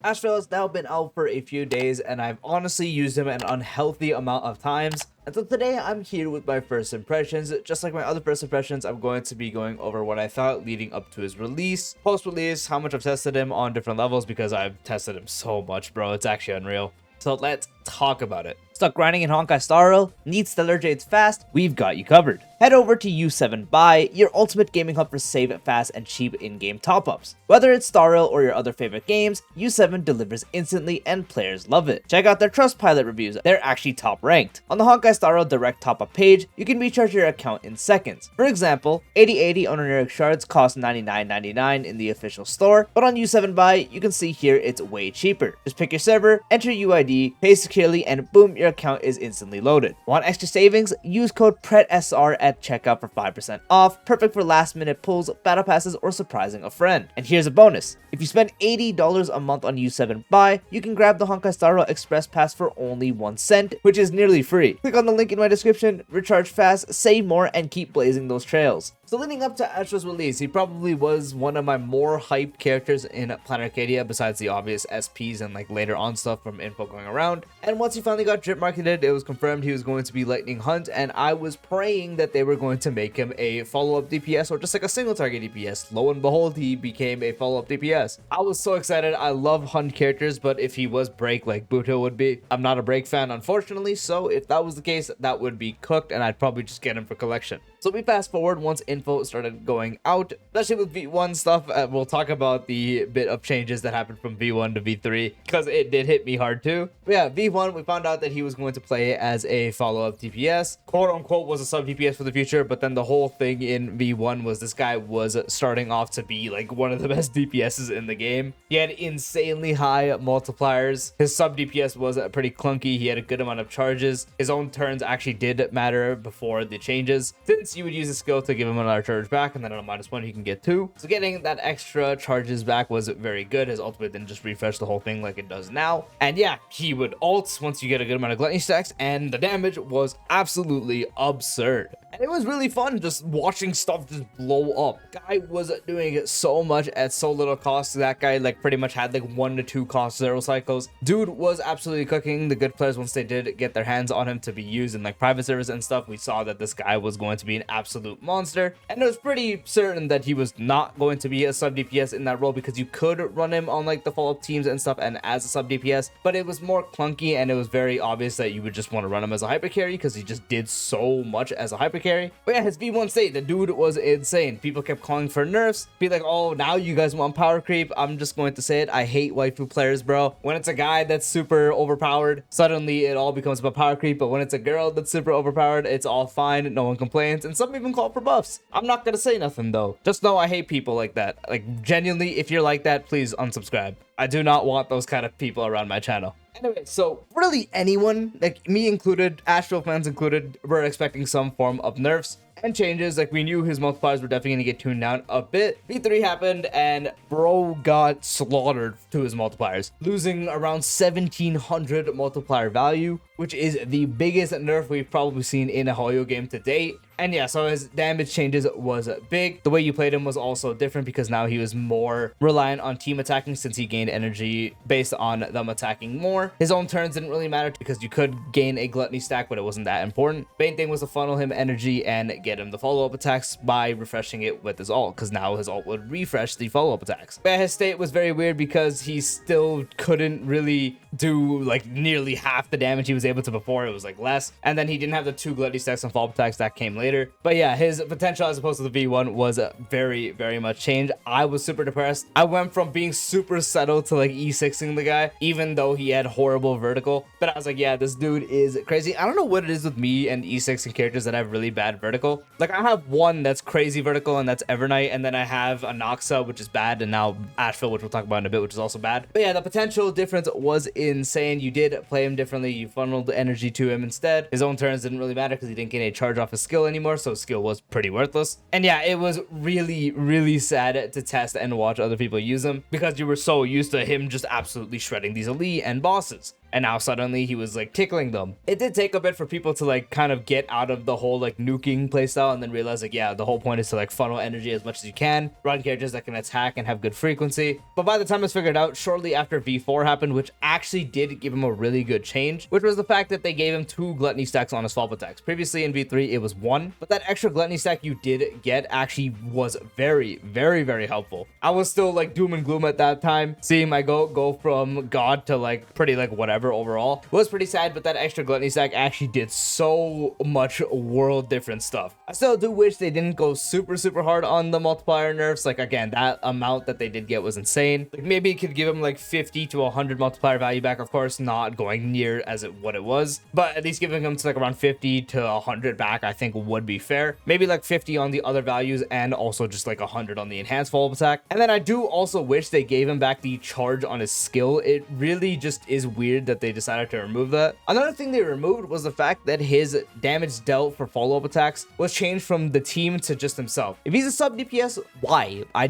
Ashveil has now been out for a few days, and I've honestly used him an unhealthy amount of times. And so today I'm here with my first impressions. Just like my other first impressions, I'm going to be going over what I thought leading up to his release, post-release, how much I've tested him on different levels, because I've tested him so much, bro. It's actually unreal. So let's talk about it. Stuck grinding in Honkai Star Rail? Need stellar jades fast? We've got you covered. Head over to U7 Buy, your ultimate gaming hub for save fast and cheap in-game top-ups. Whether it's Star Rail or your other favorite games, U7 delivers instantly and players love it. Check out their Trustpilot reviews, they're actually top ranked. On the Honkai Star Rail direct top-up page, you can recharge your account in seconds. For example, 8080 Honorific shards cost $99.99 in the official store, but on U7 Buy, you can see here it's way cheaper. Just pick your server, enter UID, pay securely, and boom, your account is instantly loaded. Want extra savings? Use code PRETSR at checkout for 5% off, perfect for last minute pulls, battle passes, or surprising a friend. And here's a bonus. If you spend $80 a month on U7 Buy, you can grab the Honkai Star Rail Express Pass for only 1 cent, which is nearly free. Click on the link in my description, recharge fast, save more, and keep blazing those trails. So leading up to Ashveil's release, he probably was one of my more hyped characters in Planet Arcadia, besides the obvious SPs and like later on stuff from info going around. And once he finally got drip marketed, it was confirmed he was going to be Lightning Hunt, and I was praying that they were going to make him a follow-up DPS or just like a single target DPS. Lo and behold, he became a follow-up DPS. I was so excited. I love Hunt characters, but if he was break like Buto would be, I'm not a break fan, unfortunately, so if that was the case, that would be cooked, and I'd probably just get him for collection. So we fast forward once info started going out, especially with V1 stuff. We'll talk about the bit of changes that happened from V1 to V3 because it did hit me hard too. But yeah, V1, we found out that he was going to play as a follow-up DPS, quote unquote was a sub DPS for the future, but then the whole thing in V1 was this guy was starting off to be like one of the best DPSs in the game. He had insanely high multipliers. His sub DPS was pretty clunky. He had a good amount of charges. His own turns actually did matter before the changes, since you would use a skill to give him another charge back, and then on a -1 he can get 2. So getting that extra charges back was very good. His ultimate didn't just refresh the whole thing like it does now. And yeah, he would ult once you get a good amount of gluttony stacks, and the damage was absolutely absurd. And it was really fun just watching stuff just blow up. Guy was doing so much at so little cost. That guy like pretty much had like 1 to 2 cost 0 cycles. Dude was absolutely cooking. The good players, once they did get their hands on him to be used in like private servers and stuff, we saw that this guy was going to be an absolute monster. And it was pretty certain that he was not going to be a sub DPS in that role, because you could run him on like the follow-up teams and stuff and as a sub DPS, but it was more clunky, and it was very obvious that you would just want to run him as a hyper carry because he just did so much as a hyper carry. But yeah, his V1 state, the dude was insane. People kept calling for nerfs, be like, oh, now you guys want power creep. I'm just going to say it, I hate waifu players, bro. When it's a guy that's super overpowered, suddenly it all becomes about power creep, but when it's a girl that's super overpowered, it's all fine, no one complains, and some even call for buffs. I'm not gonna say nothing though. Just know I hate people like that. Like, genuinely, if you're like that, please unsubscribe. I do not want those kind of people around my channel. Anyway, so really anyone, like me included, Ashveil fans included, were expecting some form of nerfs and changes. Like, we knew his multipliers were definitely gonna get tuned down a bit. V3 happened and bro got slaughtered to his multipliers, losing around 1700 multiplier value, which is the biggest nerf we've probably seen in a Hoyo game to date. And yeah, so his damage changes was big. The way you played him was also different, because now he was more reliant on team attacking, since he gained energy based on them attacking more. His own turns didn't really matter because you could gain a gluttony stack, but it wasn't that important. Main thing was to funnel him energy and get him the follow-up attacks by refreshing it with his ult, because now his ult would refresh the follow-up attacks. But his state was very weird because he still couldn't really do like nearly half the damage he was able to before. It was like less, and then he didn't have the 2 gluttony stacks and follow-up attacks that came later. But yeah, his potential as opposed to the V1 was very much changed. I was super depressed. I went from being super settled to like E6ing the guy, even though he had horrible vertical. But I was like, yeah, this dude is crazy. I don't know what it is with me and E6ing characters that have really bad vertical. Like, I have one that's crazy vertical, and that's Evernight, and then I have a Noxa, which is bad, and now Ashveil, which we'll talk about in a bit, which is also bad. But yeah, the potential difference was insane. You did play him differently. You funneled energy to him instead. His own turns didn't really matter because he didn't get a charge off his skill anymore, so skill was pretty worthless. And yeah, it was really sad to test and watch other people use him, because you were so used to him just absolutely shredding these elite and bosses. and now suddenly he was like tickling them. It did take a bit for people to like kind of get out of the whole like nuking playstyle and then realize like, yeah, the whole point is to like funnel energy as much as you can, run characters that can attack and have good frequency. But by the time it's figured out, shortly after V4 happened, which actually did give him a really good change, which was the fact that they gave him 2 gluttony stacks on his follow-up attacks. Previously in V3 it was 1, but that extra gluttony stack you did get actually was very, very, very helpful. I was still like doom and gloom at that time, seeing my go from god to like pretty like whatever overall. It was pretty sad, but that extra gluttony stack actually did so much world different stuff. I still do wish they didn't go super hard on the multiplier nerfs. Like again, that amount that they did get was insane. Like maybe it could give them like 50 to 100 multiplier value back, of course not going near as what it was, but at least giving them to like around 50 to 100 back I think would be fair. Maybe like 50 on the other values and also just like 100 on the enhanced follow-up attack. And then I do also wish they gave him back the charge on his skill. It really just is weird that they decided to remove that. Another thing they removed was the fact that his damage dealt for follow-up attacks was changed from the team to just himself. If he's a sub DPS, why? I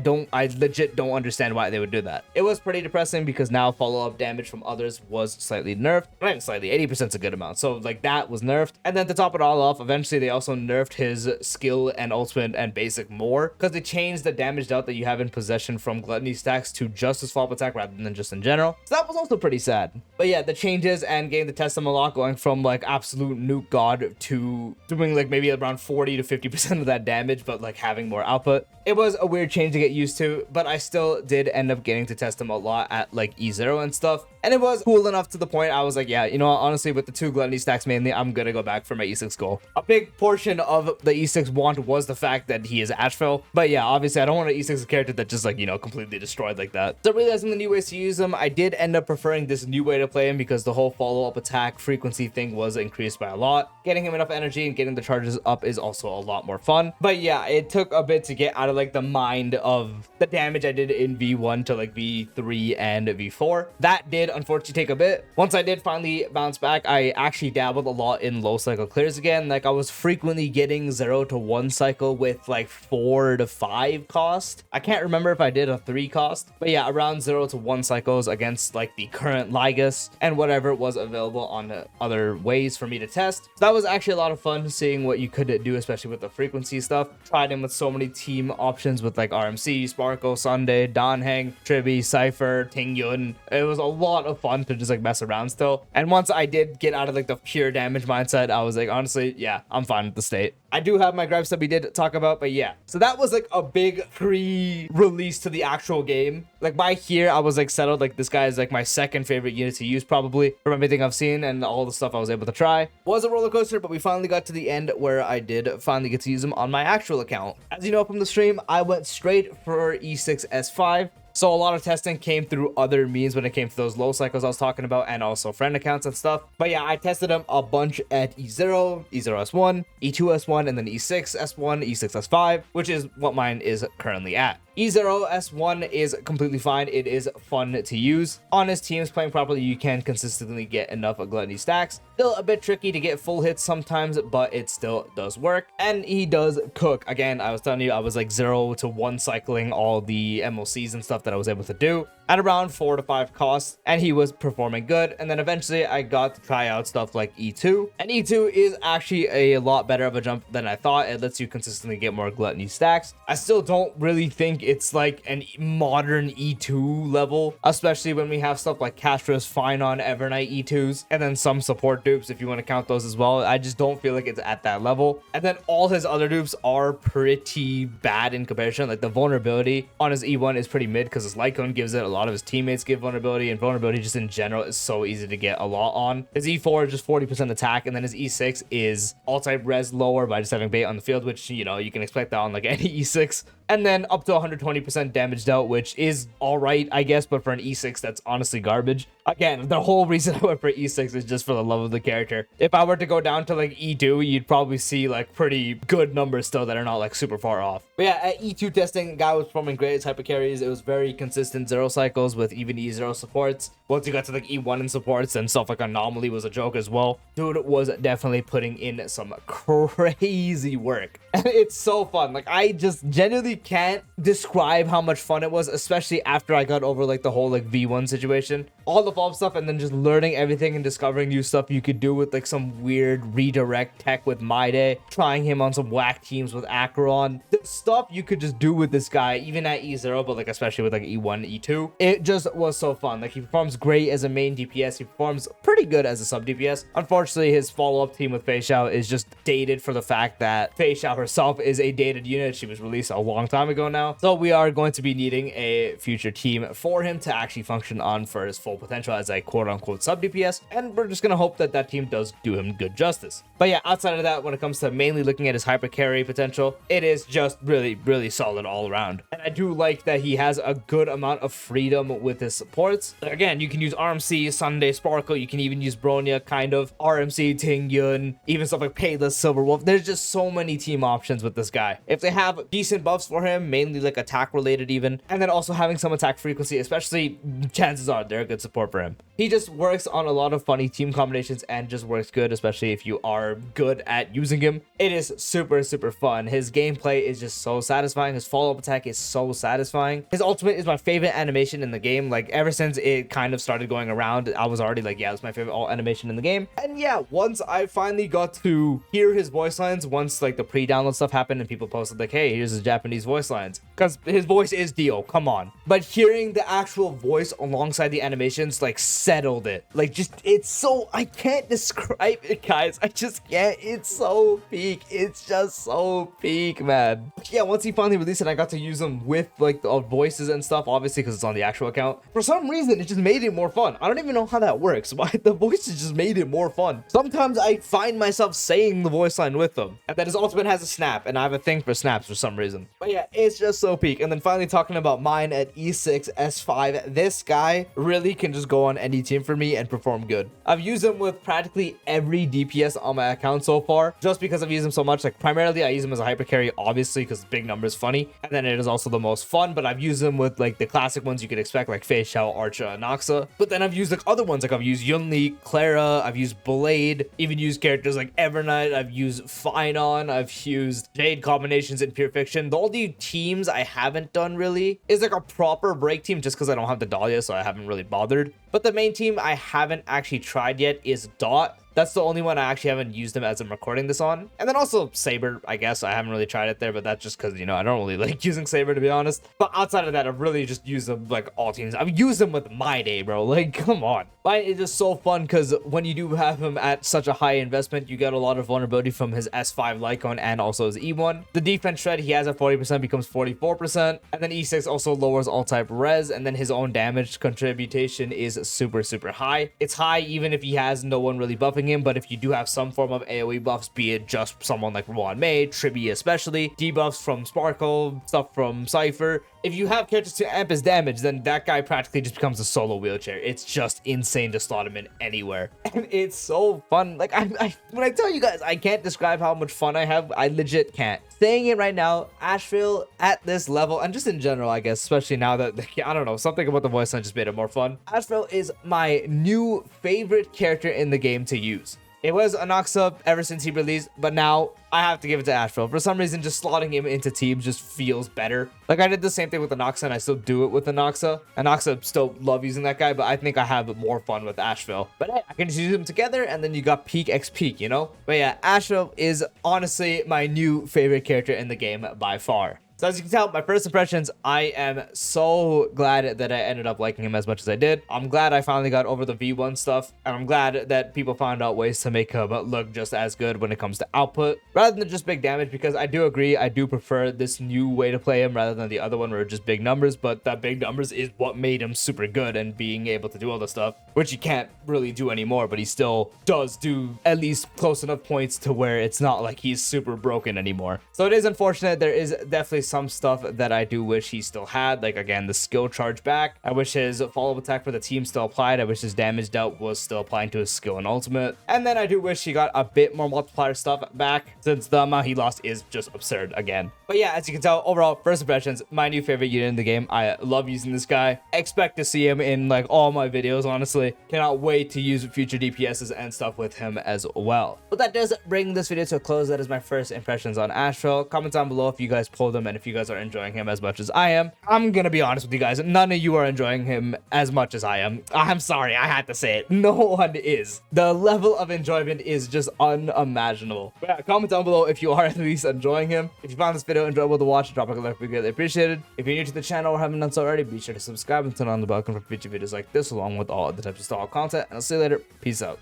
legit don't understand why they would do that. It was pretty depressing because now follow-up damage from others was slightly nerfed. Not even slightly, 80% is a good amount. So like that was nerfed. And then to top it all off, eventually they also nerfed his skill and ultimate and basic more because they changed the damage dealt that you have in possession from gluttony stacks to just his follow-up attack rather than just in general. So that was also pretty sad. But yeah, the changes and getting to test them a lot, going from like absolute nuke god to doing like maybe around 40 to 50% of that damage, but like having more output. It was a weird change to get used to, but I still did end up getting to test them a lot at like E0 and stuff. And it was cool enough to the point I was like, yeah, you know what, honestly, with the 2 gluttony stacks mainly, I'm gonna go back for my E6 goal. A big portion of the E6 want was the fact that he is Ashveil. But yeah, obviously I don't want an E6 character that just like, you know, completely destroyed like that. So realizing the new ways to use him, I did end up preferring this new way to play him because the whole follow-up attack frequency thing was increased by a lot. Getting him enough energy and getting the charges up is also a lot more fun. But yeah, it took a bit to get out of like the mind of the damage I did in V1 to like V3 and V4. That did unfortunately take a bit. Once I did finally bounce back, I actually dabbled a lot in low cycle clears again. Like I was frequently getting 0 to 1 cycle with like 4 to 5 cost. I can't remember if I did a 3 cost, but yeah, around 0 to 1 cycles against like the current Ligas and whatever was available on other ways for me to test. So that was actually a lot of fun seeing what you could do, especially with the frequency stuff. Tried him with so many team options with like RMC, Sparkle, Sunday, Donheng, Tribi, Cypher, Ting Yun. It was a lot of fun to just like mess around still. And once I did get out of like the pure damage mindset, I was like, honestly, yeah, I'm fine with the state. I do have my gripes that we did talk about, but yeah. So that was like a big pre-release to the actual game. Like by here, I was like settled. Like this guy is like my second favorite unit to use probably from everything I've seen and all the stuff I was able to try. Was a roller coaster, but we finally got to the end where I did finally get to use him on my actual account. As you know from the stream, I went straight for E6 S5. So a lot of testing came through other means when it came to those low cycles I was talking about and also friend accounts and stuff. But yeah, I tested them a bunch at E0, E0S1, E2S1, and then E6S1, E6S5, which is what mine is currently at. E0S1 is completely fine. It is fun to use. On his teams playing properly, you can consistently get enough gluttony stacks. Still a bit tricky to get full hits sometimes, but it still does work. And he does cook. Again, I was telling you, I was like 0 to 1 cycling all the MOCs and stuff that I was able to do at around 4 to 5 costs, and he was performing good. And then eventually I got to try out stuff like E2, and E2 is actually a lot better of a jump than I thought. It lets you consistently get more gluttony stacks. I still don't really think it's like an modern E2 level, especially when we have stuff like Castra's Fine on Evernight E2s, and then some support dupes if you want to count those as well. I just don't feel like it's at that level. And then all his other dupes are pretty bad in comparison. Like the vulnerability on his E1 is pretty mid because his light cone gives it, a lot of his teammates give vulnerability, and vulnerability just in general is so easy to get a lot on. His E4 is just 40% attack, and then his E6 is all type res lower by just having bait on the field, which, you know, you can expect that on like any E6. And then up to 120% damage dealt, which is all right, I guess, but for an E6, that's honestly garbage. Again, the whole reason I went for E6 is just for the love of the character. If I were to go down to like E2, you'd probably see like pretty good numbers still that are not like super far off. But yeah, at E2 testing, guy was performing great as hyper carries. It was very consistent 0 cycles with even E0 supports. Once you got to like E1 and supports, and stuff like Anomaly was a joke as well. Dude was definitely putting in some crazy work. And it's so fun. Like, I just genuinely can't describe how much fun it was, especially after I got over like the whole like V1 situation. all the follow-up stuff and then just learning everything and discovering new stuff you could do with like some weird redirect tech with My Day, trying him on some whack teams with Acheron. The stuff you could just do with this guy, even at E0, but like especially with like E1, E2, it just was so fun. Like he performs great as a main DPS, he performs pretty good as a sub DPS. Unfortunately, his follow-up team with Fei Xiao is just dated for the fact that Fei Xiao herself is a dated unit. She was released a long time ago now, so we are going to be needing a future team for him to actually function on for his full potential as a quote-unquote sub DPS, and we're just gonna hope that that team does do him good justice. But yeah, outside of that, when it comes to mainly looking at his hyper carry potential, it is just really solid all around. And I do like that he has a good amount of freedom with his supports. Again, you can use RMC, Sunday Sparkle, you can even use Bronya, kind of RMC, Ting Yun, even stuff like Payless, Silver Wolf. There's just so many team options with this guy. If they have decent buffs for him, mainly like attack related even, and then also having some attack frequency, especially, chances are they're a good support for him. He just works on a lot of funny team combinations and just works good, especially if you are good at using him. It is super fun. His gameplay is just so satisfying. His follow-up attack is so satisfying. His ultimate is my favorite animation in the game. Like ever since it kind of started going around, I was already like, yeah, it's my favorite alt animation in the game. And yeah, once I finally got to hear his voice lines, once like the pre-download stuff happened and people posted like, hey, here's his Japanese voice lines, because his voice is Dio, come on. But hearing the actual voice alongside the animations like settled it. Like just, it's so, I can't describe it, guys. I just can't. It's so peak. It's just so peak, man. Yeah, once he finally released it, I got to use him with like the voices and stuff, obviously because it's on the actual account. For some reason, it just made it more fun. I don't even know how that works. Why the voices just made it more fun. Sometimes I find myself saying the voice line with them. And then his ultimate has a snap, and I have a thing for snaps for some reason. But yeah, it's just so peak. And then finally talking about mine at E6, S5, this guy really can just go on any team for me and perform good. I've used him with practically every DPS on my account so far, just because I've used him so much. Like primarily I use him as a hyper carry, obviously, because big numbers funny, and then it is also the most fun. But I've used him with like the classic ones you could expect, like Fei Xiao, Archer, and Noxa. But then I've used like other ones, like I've used Yunli, Clara, I've used Blade, even used characters like Evernight, I've used Finon, I've used Jade combinations in Pure Fiction. The only teams I haven't done really is like a proper break team, just because I don't have the Dahlia, so I haven't really bothered. But the main team I haven't actually tried yet is Dot. That's the only one I actually haven't used them as I'm recording this on. And then also Saber, I guess. I haven't really tried it there, but that's just because, you know, I don't really like using Saber, to be honest. But outside of that, I've really just used them like all teams. I've used them with My Day, bro. Like, come on. But it's just so fun because when you do have him at such a high investment, you get a lot of vulnerability from his S5 Lycon and also his E1. The defense shred he has at 40% becomes 44%. And then E6 also lowers all type res. And then his own damage contribution is super high. It's high even if he has no one really buffing him, but if you do have some form of AoE buffs, be it just someone like Ruan Mei, Tribi especially, debuffs from Sparkle, stuff from Cypher, if you have characters to amp his damage, then that guy practically just becomes a solo wheelchair. It's just insane to slot him in anywhere. And it's so fun. Like, when I tell you guys, I can't describe how much fun I have. I legit can't. Saying it right now, Ashveil at this level, and just in general, I guess, especially now that, I don't know, something about the voice line just made it more fun. Ashveil is my new favorite character in the game to use. It was Anaxa ever since he released, but now I have to give it to Ashveil. For some reason, just slotting him into teams just feels better. Like, I did the same thing with Anaxa, and I still do it with Anaxa. Anaxa, still love using that guy, but I think I have more fun with Ashveil. But hey, I can just use them together, and then you got peak x peak, you know? But yeah, Ashveil is honestly my new favorite character in the game by far. So as you can tell, my first impressions, I am so glad that I ended up liking him as much as I did. I'm glad I finally got over the V1 stuff, and I'm glad that people found out ways to make him look just as good when it comes to output, rather than just big damage, because I do agree, I do prefer this new way to play him rather than the other one where it's just big numbers, but that big numbers is what made him super good and being able to do all the stuff, which he can't really do anymore, but he still does do at least close enough points to where it's not like he's super broken anymore. So it is unfortunate. There is definitely some stuff that I do wish he still had, like again the skill charge back. I wish his follow-up attack for the team still applied. I wish his damage dealt was still applying to his skill and ultimate, and then I do wish he got a bit more multiplier stuff back, since the amount he lost is just absurd again. But yeah, as you can tell, overall first impressions, my new favorite unit in the game. I love using this guy. Expect to see him in like all my videos, honestly. Cannot wait to use future DPSs and stuff with him as well. But that does bring this video to a close. That is my first impressions on Ashveil. Comment down below if you guys pulled him and if if you guys are enjoying him as much as I am. I'm gonna be honest with you guys, none of you are enjoying him as much as I am. I'm sorry, I had to say it. No one is. The level of enjoyment is just unimaginable. But yeah, comment down below if you are at least enjoying him. If you found this video enjoyable to watch, drop a like, we greatly appreciated. If you're new to the channel or haven't done so already, be sure to subscribe and turn on the bell for future videos like this, along with all other types of style content. And I'll see you later. Peace out.